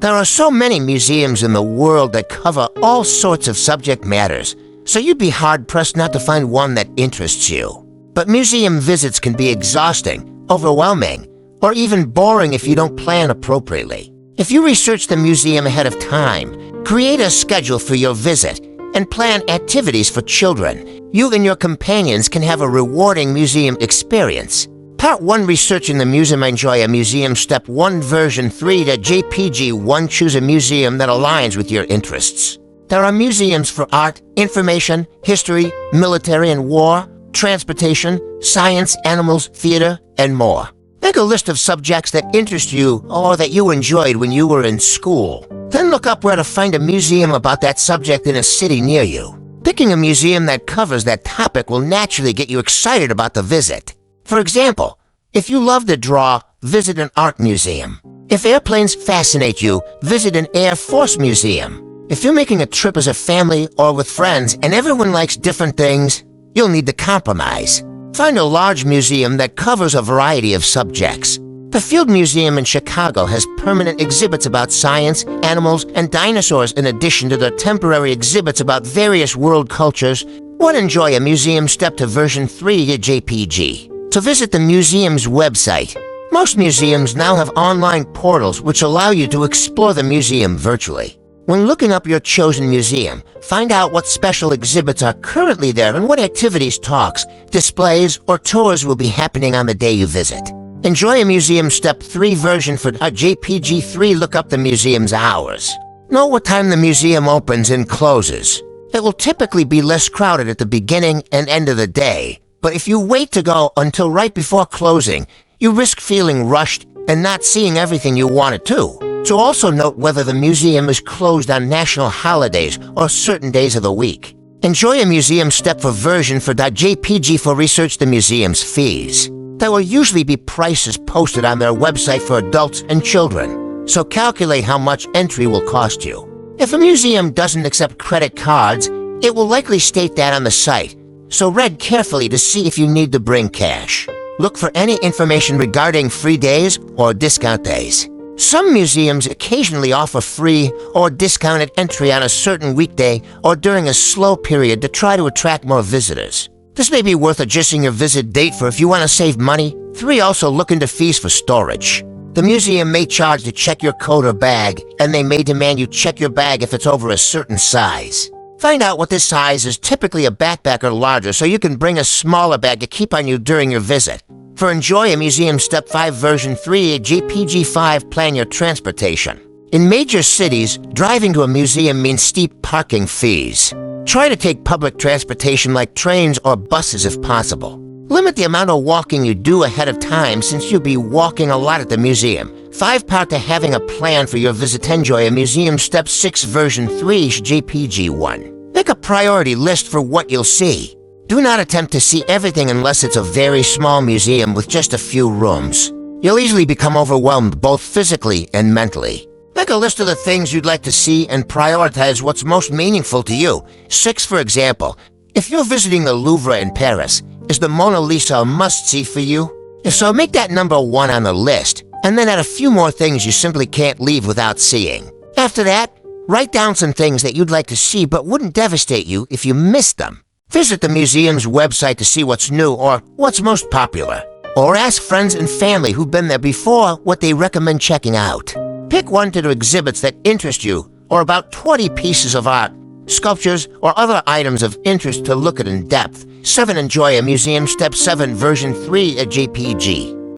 There are so many museums in the world that cover all sorts of subject matters, so you'd be hard-pressed not to find one that interests you. But museum visits can be exhausting, overwhelming, or even boring if you don't plan appropriately. If you research the museum ahead of time, create a schedule for your visit, and plan activities for children, you and your companions can have a rewarding museum experience. Part 1 Researching the Museum. Enjoy a museum. Step 1 Version 3 to JPG 1 Choose a museum that aligns with your interests. There are museums for art, information, history, military and war, transportation, science, animals, theater, and more. Make a list of subjects that interest you or that you enjoyed when you were in school. Then look up where to find a museum about that subject in a city near you. Picking a museum that covers that topic will naturally get you excited about the visit. For example, if you love to draw, visit an art museum. If airplanes fascinate you, visit an Air Force museum. If you're making a trip as a family or with friends and everyone likes different things, you'll need to compromise. Find a large museum that covers a variety of subjects. The Field Museum in Chicago has permanent exhibits about science, animals, and dinosaurs in addition to their temporary exhibits about various world cultures. Enjoy a museum. Step to Version 3 to JPG. To visit the museum's website. Most museums now have online portals which allow you to explore the museum virtually. When looking up your chosen museum, find out what special exhibits are currently there and what activities, talks, displays, or tours will be happening on the day you visit. Enjoy a museum. Step 3 Version for JPG 3 Look up the museum's hours. Know what time the museum opens and closes. It will typically be less crowded at the beginning and end of the day, but if you wait to go until right before closing, you risk feeling rushed and not seeing everything you wanted to. So also note whether the museum is closed on national holidays or certain days of the week. Enjoy a museum. Step for Version for .jpg for Research the museum's fees. There will usually be prices posted on their website for adults and children, so calculate how much entry will cost you. If a museum doesn't accept credit cards, it will likely state that on the site, so read carefully to see if you need to bring cash. Look for any information regarding free days or discount days. Some museums occasionally offer free or discounted entry on a certain weekday or during a slow period to try to attract more visitors. This may be worth adjusting your visit date for if you want to save money. 3. Also look into fees for storage. The museum may charge to check your coat or bag, and they may demand you check your bag if it's over a certain size. Find out what this size is, typically a backpack or larger, so you can bring a smaller bag to keep on you during your visit. For Enjoy a Museum. Step 5 Version 3 JPG 5 Plan your transportation. In major cities, driving to a museum means steep parking fees. Try to take public transportation like trains or buses if possible. Limit the amount of walking you do ahead of time since you'll be walking a lot at the museum. 5 Part to having a plan for your visit. Enjoy a Museum. Step 6 Version 3 JPG 1. Make a priority list for what you'll see. Do not attempt to see everything unless it's a very small museum with just a few rooms. You'll easily become overwhelmed both physically and mentally. Make a list of the things you'd like to see and prioritize what's most meaningful to you. 6 For example, if you're visiting the Louvre in Paris, is the Mona Lisa a must-see for you? If so, make that number 1 on the list, and then add a few more things you simply can't leave without seeing. After that, write down some things that you'd like to see but wouldn't devastate you if you missed them. Visit the museum's website to see what's new or what's most popular. Or ask friends and family who've been there before what they recommend checking out. Pick 1 to 2 exhibits that interest you, or about 20 pieces of art, sculptures, or other items of interest to look at in depth. 7 Enjoy a Museum. Step 7 Version 3 JPG.